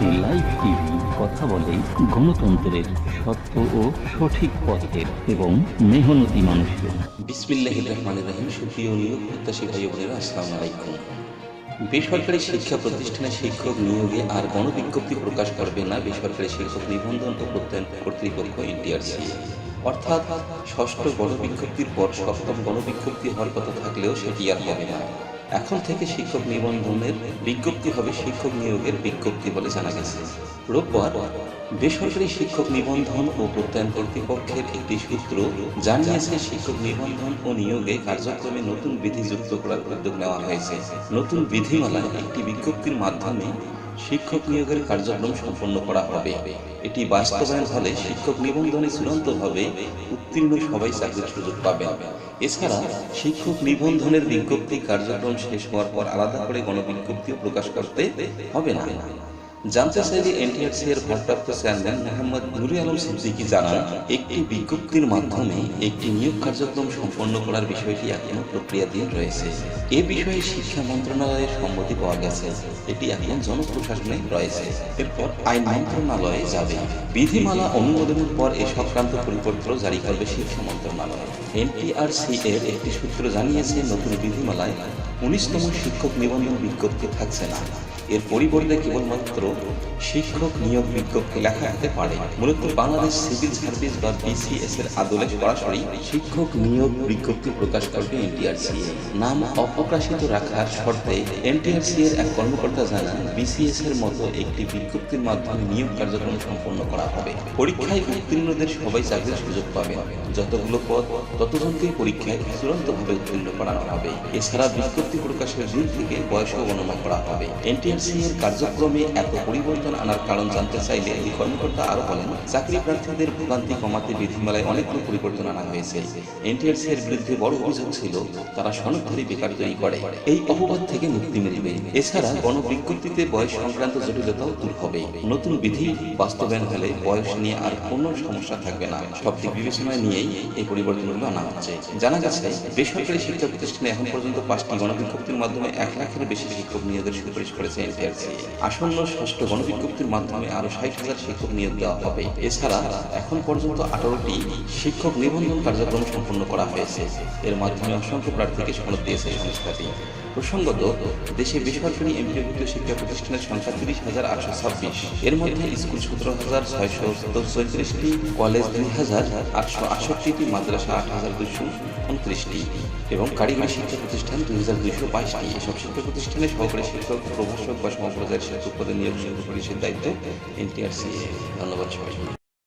Live TV কথা বলে গণতন্ত্রের সত্য ও সঠিক পথের এবং মেহনতি মানুষের। বিসমিল্লাহির রহমানির রহিম। সুপ্রিয় নিয়োগ প্রত্যাশী ভাই বোনেরা, আসসালামু আলাইকুম। বেসরকারি শিক্ষা প্রতিষ্ঠানে শিক্ষক নিয়োগে আর গণবিজ্ঞপ্তি প্রকাশ করবে না বেসরকারি শিক্ষক নিবন্ধন ও প্রত্যয়ন কর্তৃপক্ষ এনটিআরসি। অর্থাৎ ষষ্ঠ গণবিজ্ঞপ্তির পর সপ্তম গণবিজ্ঞপ্তি হওয়ার কথা থাকলেও সেটি আর হবে না। এখন থেকে শিক্ষক নিবন্ধনের বিজ্ঞপ্তি হবে শিক্ষক নিয়োগের বিজ্ঞপ্তি বলে জানা গেছে। রোববার বেসরকারি শিক্ষক নিবন্ধন ও প্রত্যয়ন কর্তৃপক্ষের একটি সূত্র জানিয়েছে, শিক্ষক নিবন্ধন ও নিয়োগে কার্যক্রমে নতুন বিধি যুক্ত করার উদ্যোগ নেওয়া হয়েছে। নতুন বিধিমালায় একটি বিজ্ঞপ্তির মাধ্যমে শিক্ষক নিয়োগের কার্যক্রম সম্পন্ন করা হবে। এটি বাস্তবায়ন হলে শিক্ষক নিবন্ধনে চূড়ান্তভাবে উত্তীর্ণ সবাই চাকরির সুযোগ পাবেন। এছাড়া শিক্ষক নিবন্ধনের বিজ্ঞপ্তি কার্যক্রম শেষ হওয়ার পর আলাদা করে গণবিজ্ঞপ্তিও প্রকাশ করতে হবে না। জানতে চাইলে এনটিআরসি এর ভারপ্রাপ্ত চেয়ারম্যান মোহাম্মদ নুরে আলম সিদ্দিকী জানান, একটি বিজ্ঞপ্তির মাধ্যমে একটি নিয়োগ কার্যক্রম সম্পন্ন করার বিষয়টি এখনো প্রক্রিয়াধীন রয়েছে। এ বিষয়ে শিক্ষা মন্ত্রণালয়ের সম্মতি পাওয়া গেছে। এটি এখন জনপ্রশাসনে রয়েছে, এরপর আইন মন্ত্রণালয়ে যাবে। বিধিমালা অনুমোদনের পর এ সংক্রান্ত পরিপত্র জারি করবে শিক্ষা মন্ত্রণালয়। এনটিআরসি এর একটি সূত্র জানিয়েছে, নতুন বিধিমালায় 19তম শিক্ষক নিবন্ধন বিজ্ঞপ্তি থাকছে না। এর পরিবর্তে কেবলমাত্র শিক্ষক নিয়োগ বিজ্ঞপ্তি লেখা হতে পারে। মূলত বাংলাদেশ সিভিল সার্ভিস বা বিসিএস এর আদলে সরাসরি শিক্ষক নিয়োগ বিজ্ঞপ্তি প্রকাশ করবে এনটিআরসি। নাম অপ্রকাশিত রাখার শর্তে এনটিআরসি এর এক কর্মকর্তা জানান, বিসিএস এর মতো একটি বিজ্ঞপ্তির মাধ্যমে নিয়োগ কার্যক্রম সম্পন্ন করা হবে। পরীক্ষায় উত্তীর্ণদের সবাই চাকরির সুযোগ পাবে। যতগুলো পদ ততজনকেই পরীক্ষায় চূড়ান্তভাবে উত্তীর্ণ করানো হবে। এছাড়া বিজ্ঞপ্তি প্রকাশের দিন থেকে বয়সও গণনা করা হবে। এনটিআরসি এর কার্যক্রমে এত পরিবর্তন আনার কারণ জানতে চাইলে এই কর্মকর্তা আরো বলেন, চাকরি প্রার্থীদের ভোগান্তি কমাতে বিধিমালায় অনেকগুলো পরিবর্তন আনা হয়েছে। এনটিআরসি এর বিরুদ্ধে বড় অভিযোগ ছিল, তারা সনদধারী বেকার তৈরি করে। এই অপবাদ থেকে মুক্তি মিলবে। এছাড়া গণবিজ্ঞপ্তিতে বয়স সংক্রান্ত জটিলতাও দূর হবে। নতুন বিধি বাস্তবায়ন হলে বয়স নিয়ে আর কোনো সমস্যা থাকবে না। সব দিক বিবেচনায় নিয়েই এই পরিবর্তনগুলো আনা হচ্ছে। জানা গেছে, বেসরকারি শিক্ষা প্রতিষ্ঠানে এখন পর্যন্ত 5টি গণবিজ্ঞপ্তির মাধ্যমে 1 লাখের বেশি শিক্ষক নিয়োগের সুপারিশ করেছে এনটিআরসি। আসন্ন ষষ্ঠ গণবিজ্ঞপ্তির মাধ্যমে আরো 60,000 শিক্ষক নিয়োগ দেওয়া হবে। এছাড়া এখন পর্যন্ত 18টি শিক্ষক নিবন্ধন কার্যক্রম সম্পন্ন করা হয়েছে। এর মাধ্যমে অসংখ্য প্রার্থীকে সনদ দিয়েছে সংস্থাটি। প্রসঙ্গত, দেশে বেসরকারি এমপিওভুক্ত শিক্ষা প্রতিষ্ঠানের সংখ্যা 30,826। এর মধ্যে স্কুল 17,634টি, কলেজ 2,868টি, মাদ্রাসা 8,229টি এবং কারিগরি শিক্ষা প্রতিষ্ঠান 2,222টি। এসব শিক্ষা প্রতিষ্ঠানে সহকারী শিক্ষক, প্রভাষক বা সমপর্যায়ের শিক্ষক পদে নিয়োগ শুরু করেছে দায়িত্ব এনটিআরসি। ধন্যবাদ সবাই।